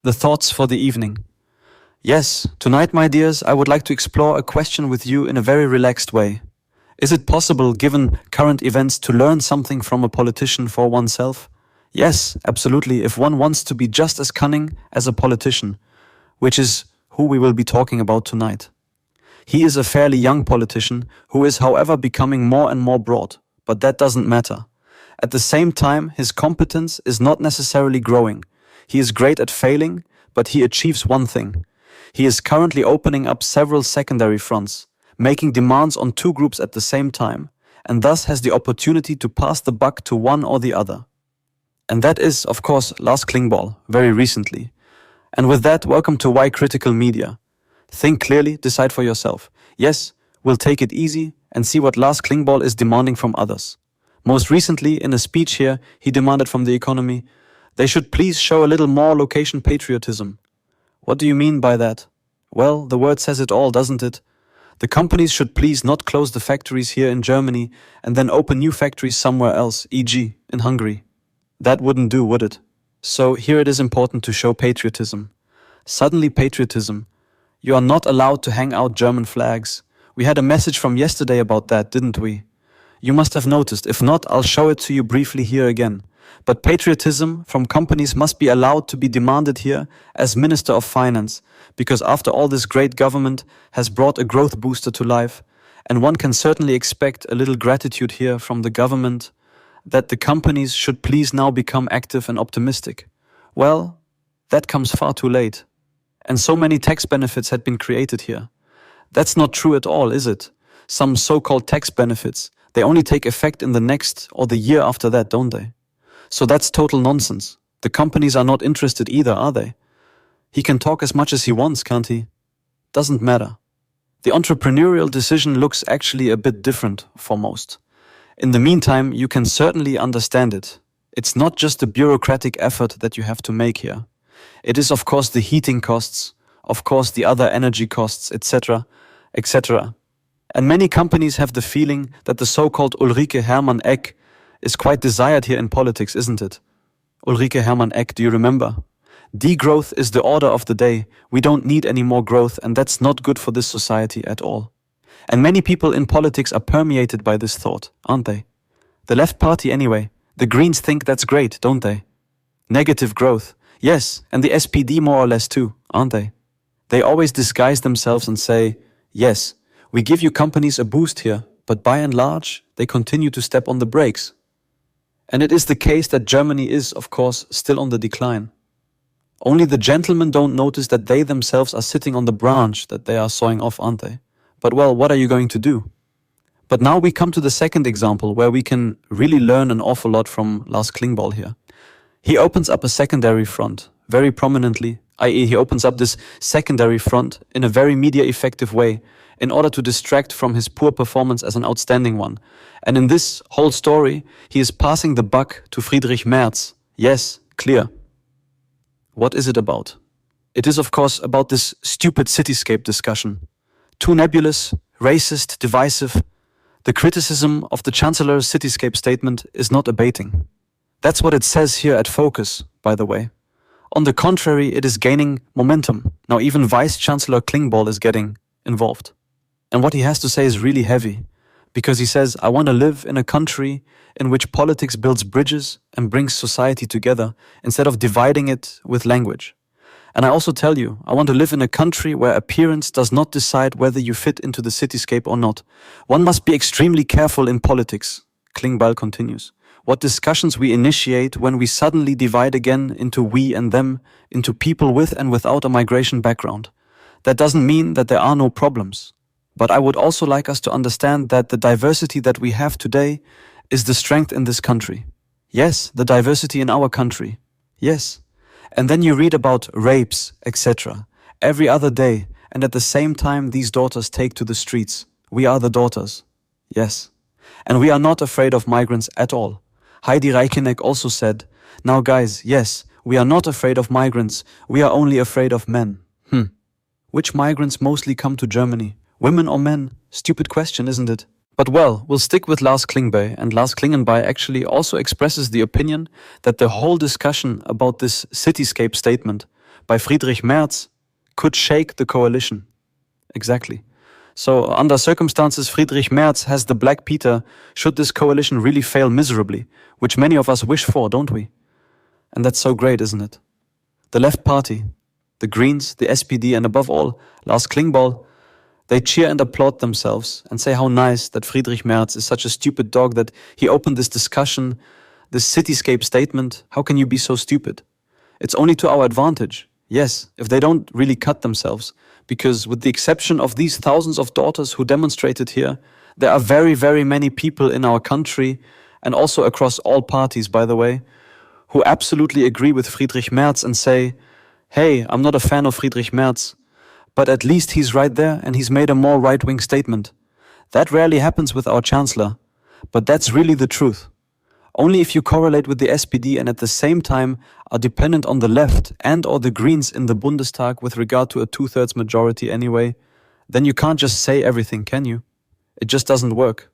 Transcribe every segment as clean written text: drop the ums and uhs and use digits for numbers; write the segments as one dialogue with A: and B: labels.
A: The thoughts for the evening. Yes, tonight, my dears, I would like to explore a question with you in a very relaxed way. Is it possible, given current events, to learn something from a politician for oneself? Yes, absolutely, if one wants to be just as cunning as a politician, which is who we will be talking about tonight. He is a fairly young politician who is, however, becoming more and more broad, but that doesn't matter. At the same time, his competence is not necessarily growing. He is great at failing, but he achieves one thing. He is currently opening up several secondary fronts, making demands on two groups at the same time, and thus has the opportunity to pass the buck to one or the other. And that is, of course, Lars Klingbeil, very recently. And with that, welcome to Why Critical Media. Think clearly, decide for yourself. Yes, we'll take it easy and see what Lars Klingbeil is demanding from others. Most recently, in a speech here, he demanded from the economy, they should please show a little more location patriotism. What do you mean by that? Well, the word says it all, doesn't it? The companies should please not close the factories here in Germany and then open new factories somewhere else, e.g. in Hungary. That wouldn't do, would it? So here it is important to show patriotism. Suddenly patriotism. You are not allowed to hang out German flags. We had a message from yesterday about that, didn't we? You must have noticed. If not, I'll show it to you briefly here again. But patriotism from companies must be allowed to be demanded here as Minister of Finance, because after all, this great government has brought a growth booster to life, and one can certainly expect a little gratitude here from the government that the companies should please now become active and optimistic. Well, that comes far too late. And so many tax benefits had been created here. That's not true at all, is it? Some so-called tax benefits, they only take effect in the next or the year after that, don't they? So that's total nonsense. The companies are not interested either, are they? He can talk as much as he wants, can't he? Doesn't matter. The entrepreneurial decision looks actually a bit different for most. In the meantime, you can certainly understand it. It's not just a bureaucratic effort that you have to make here. It is, of course, the heating costs, of course, the other energy costs, etc., etc. And many companies have the feeling that the so-called Ulrike Hermann Eck is quite desired here in politics, isn't it? Ulrike Hermann Eck, do you remember? Degrowth is the order of the day. We don't need any more growth, and that's not good for this society at all. And many people in politics are permeated by this thought, aren't they? The left party anyway. The Greens think that's great, don't they? Negative growth. Yes, and the SPD more or less too, aren't they? They always disguise themselves and say, yes, we give you companies a boost here, but by and large, they continue to step on the brakes. And it is the case that Germany is, of course, still on the decline. Only the gentlemen don't notice that they themselves are sitting on the branch that they are sawing off, aren't they? But well, what are you going to do? But now we come to the second example where we can really learn an awful lot from Lars Klingbeil here. He opens up a secondary front very prominently, i.e. he opens up this secondary front in a very media effective way in order to distract from his poor performance as an outstanding one. And in this whole story, he is passing the buck to Friedrich Merz. Yes, clear. What is it about? It is, of course, about this stupid cityscape discussion. Too nebulous, racist, divisive. The criticism of the Chancellor's cityscape statement is not abating. That's what it says here at Focus, by the way. On the contrary, it is gaining momentum. Now even Vice-Chancellor Klingbeil is getting involved. And what he has to say is really heavy, because he says, I want to live in a country in which politics builds bridges and brings society together instead of dividing it with language. And I also tell you, I want to live in a country where appearance does not decide whether you fit into the cityscape or not. One must be extremely careful in politics, Klingbeil continues. What discussions we initiate when we suddenly divide again into we and them, into people with and without a migration background. That doesn't mean that there are no problems. But I would also like us to understand that the diversity that we have today is the strength in this country. Yes, the diversity in our country. Yes. And then you read about rapes, etc. every other day, and at the same time these daughters take to the streets. We are the daughters. Yes. And we are not afraid of migrants at all. Heidi Reicheneck also said, now guys, yes, we are not afraid of migrants, we are only afraid of men. Which migrants mostly come to Germany? Women or men? Stupid question, isn't it? But well, we'll stick with Lars Klingbeil, and Lars Klingbeil actually also expresses the opinion that the whole discussion about this cityscape statement by Friedrich Merz could shake the coalition. Exactly. So under circumstances, Friedrich Merz has the Black Peter should this coalition really fail miserably, which many of us wish for, don't we? And that's so great, isn't it? The left party, the Greens, the SPD, and above all, Lars Klingbeil, they cheer and applaud themselves and say how nice that Friedrich Merz is such a stupid dog that he opened this discussion, this cityscape statement. How can you be so stupid? It's only to our advantage. Yes, if they don't really cut themselves, because with the exception of these thousands of daughters who demonstrated here, there are very, very many people in our country, and also across all parties, by the way, who absolutely agree with Friedrich Merz and say, hey, I'm not a fan of Friedrich Merz, but at least he's right there and he's made a more right-wing statement. That rarely happens with our chancellor, but that's really the truth. Only if you correlate with the SPD and at the same time are dependent on the left and or the Greens in the Bundestag with regard to a 2/3 majority anyway, then you can't just say everything, can you? It just doesn't work.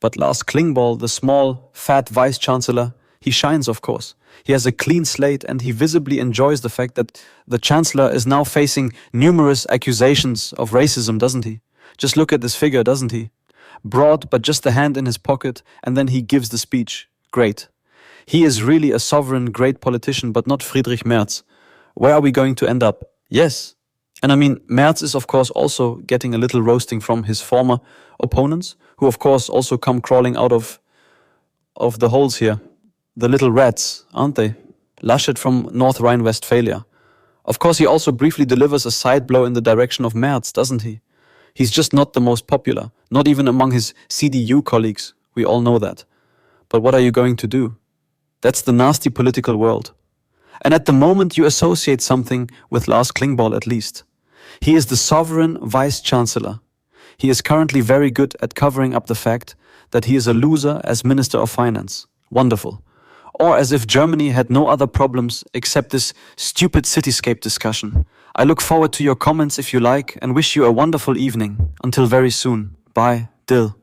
A: But Lars Klingbeil, the small, fat vice-chancellor, he shines, of course. He has a clean slate and he visibly enjoys the fact that the chancellor is now facing numerous accusations of racism, doesn't he? Just look at this figure, doesn't he? Broad, but just a hand in his pocket, and then he gives the speech. Great. He is really a sovereign, great politician, but not Friedrich Merz. Where are we going to end up? Yes. And I mean, Merz is of course also getting a little roasting from his former opponents, who of course also come crawling out of the holes here. The little rats, aren't they? Laschet from North Rhine-Westphalia. Of course, he also briefly delivers a side blow in the direction of Merz, doesn't he? He's just not the most popular, not even among his CDU colleagues. We all know that. But what are you going to do? That's the nasty political world. And at the moment you associate something with Lars Klingbeil at least. He is the sovereign vice-chancellor. He is currently very good at covering up the fact that he is a loser as Minister of Finance. Wonderful. Or as if Germany had no other problems except this stupid cityscape discussion. I look forward to your comments if you like and wish you a wonderful evening. Until very soon. Bye. Dill.